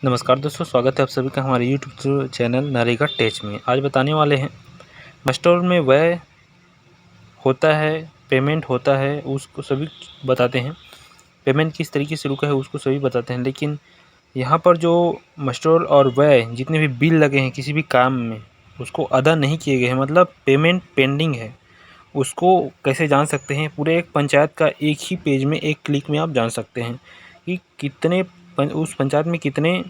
नमस्कार दोस्तों, स्वागत है आप सभी का हमारे यूट्यूब चैनल नरेगा टेच में। आज बताने वाले हैं मस्टोर में व्यय होता है, पेमेंट होता है, उसको सभी बताते हैं। पेमेंट किस तरीके से रुका है उसको सभी बताते हैं। लेकिन यहाँ पर जो मस्टोर और व्यय जितने भी बिल लगे हैं किसी भी काम में उसको अदा नहीं किए गए हैं, मतलब पेमेंट पेंडिंग है, उसको कैसे जान सकते हैं? पूरे एक पंचायत का एक ही पेज में एक क्लिक में आप जान सकते हैं कि कितने उस पंचायत में कितने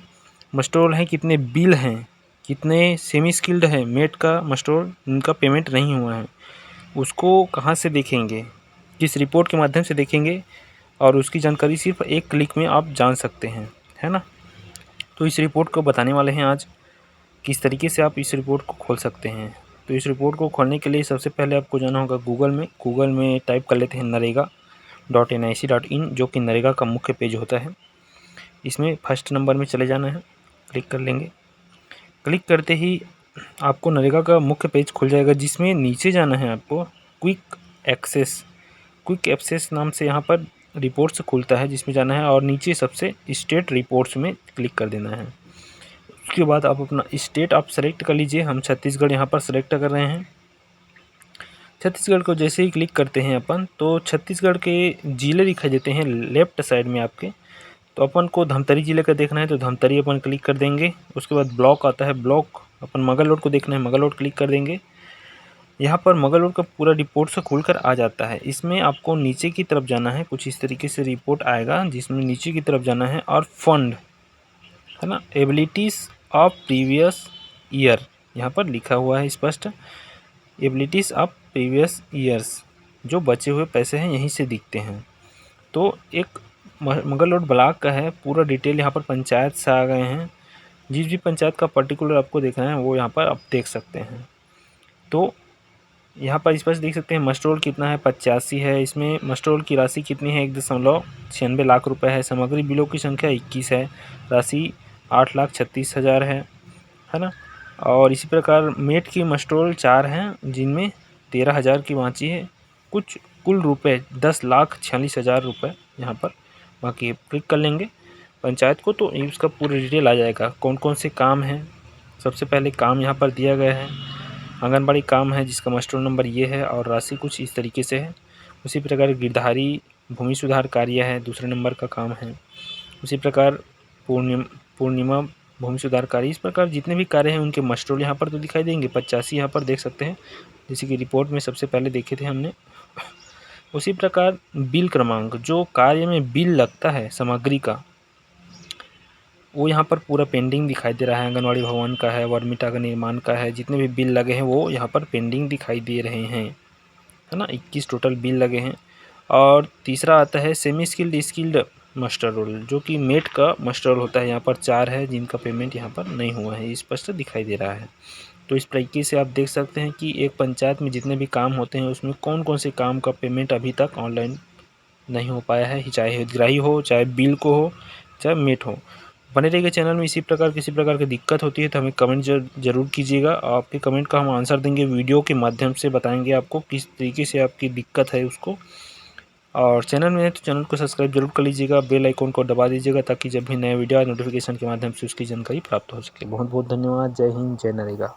मस्टोर हैं, कितने बिल हैं, कितने सेमी स्किल्ड हैं मेट का मस्टोर उनका पेमेंट नहीं हुआ है। उसको कहाँ से देखेंगे, किस रिपोर्ट के माध्यम से देखेंगे, और उसकी जानकारी सिर्फ एक क्लिक में आप जान सकते हैं, है ना। तो इस रिपोर्ट को बताने वाले हैं आज, किस तरीके से आप इस रिपोर्ट को खोल सकते हैं। तो इस रिपोर्ट को खोलने के लिए सबसे पहले आपको जाना होगा गूगल में टाइप कर लेते हैं narega.nic.in, जो कि नरेगा का मुख्य पेज होता है। इसमें फर्स्ट नंबर में चले जाना है, क्लिक कर लेंगे। क्लिक करते ही आपको नरेगा का मुख्य पेज खुल जाएगा, जिसमें नीचे जाना है आपको क्विक एक्सेस नाम से यहाँ पर रिपोर्ट्स खुलता है, जिसमें जाना है और नीचे सबसे स्टेट रिपोर्ट्स में क्लिक कर देना है। उसके बाद आप अपना स्टेट आप सेलेक्ट कर लीजिए। हम छत्तीसगढ़ यहाँ पर सेलेक्ट कर रहे हैं। छत्तीसगढ़ को जैसे ही क्लिक करते हैं अपन, तो छत्तीसगढ़ के ज़िले दिखाई देते हैं लेफ्ट साइड में आपके। तो अपन को धमतरी ज़िले का देखना है तो धमतरी अपन क्लिक कर देंगे। उसके बाद ब्लॉक आता है, ब्लॉक अपन मगललोड को देखना है, मगललोड क्लिक कर देंगे। यहाँ पर मगललोड का पूरा रिपोर्ट से खुलकर आ जाता है। इसमें आपको नीचे की तरफ जाना है, कुछ इस तरीके से रिपोर्ट आएगा जिसमें नीचे की तरफ जाना है और फंड है ना, एबिलिटीज़ ऑफ प्रीवियस ईयर यहाँ पर लिखा हुआ है स्पष्ट। एबिलिटीज़ ऑफ प्रीवियस ईयर्स, जो बचे हुए पैसे हैं यहीं से दिखते हैं। तो एक मगललोड ब्लॉक का है, पूरा डिटेल यहाँ पर पंचायत से आ गए हैं। जिस भी पंचायत का पर्टिकुलर आपको देखना है वो यहाँ पर आप देख सकते हैं। तो यहाँ पर स्पष्ट देख सकते हैं मस्टरोल कितना है, 85 है। इसमें मस्टरोल की राशि कितनी है, 1.96 लाख रुपए है। सामग्री बिलों की संख्या 21 है। राशि 8,36,000 है ना। और इसी प्रकार मेट की मस्टरोल 4 हैं, जिनमें 13,000 की बाँची है। कुल रुपए 10,46,000 रुपये यहाँ पर बाकी। क्लिक कर लेंगे पंचायत को तो इसका पूरा डिटेल आ जाएगा, कौन कौन से काम हैं। सबसे पहले काम यहाँ पर दिया गया है, आंगनबाड़ी काम है जिसका मस्टरोल नंबर ये है और राशि कुछ इस तरीके से है। उसी प्रकार गिरधारी भूमि सुधार कार्य है, दूसरे नंबर का काम है। उसी प्रकार पूर्णिमा भूमि सुधार कार्य। इस प्रकार जितने भी कार्य हैं उनके मस्टरोल यहाँ पर तो दिखाई देंगे। 85 यहाँ पर देख सकते हैं, जैसे कि रिपोर्ट में सबसे पहले देखे थे हमने। उसी प्रकार बिल क्रमांक, जो कार्य में बिल लगता है सामग्री का, वो यहाँ पर पूरा पेंडिंग दिखाई दे रहा है। आंगनवाड़ी भवन का है, वर्मिटा का निर्माण का है, जितने भी बिल लगे हैं वो यहाँ पर पेंडिंग दिखाई दे रहे हैं, है ना। 21 टोटल बिल लगे हैं। और तीसरा आता है सेमी स्किल्ड मस्टर रोल, जो कि मेट का मस्टर रोल होता है। यहाँ पर 4 है जिनका पेमेंट यहाँ पर नहीं हुआ है, स्पष्ट दिखाई दे रहा है। तो इस तरीके से आप देख सकते हैं कि एक पंचायत में जितने भी काम होते हैं उसमें कौन कौन से काम का पेमेंट अभी तक ऑनलाइन नहीं हो पाया है, चाहे हितग्राही हो, चाहे बिल को हो, चाहे मेट हो। बने रहिएगा चैनल में। इसी प्रकार किसी प्रकार की दिक्कत होती है तो हमें कमेंट जरूर कीजिएगा। आपके कमेंट का हम आंसर देंगे, वीडियो के माध्यम से बताएंगे आपको किस तरीके से आपकी दिक्कत है उसको। और चैनल में है तो चैनल को सब्सक्राइब जरूर कर लीजिएगा, बेल आइकॉन को दबा दीजिएगा ताकि जब भी नए वीडियो नोटिफिकेशन के माध्यम से उसकी जानकारी प्राप्त हो सके। बहुत बहुत धन्यवाद। जय हिंद, जय नरेगा।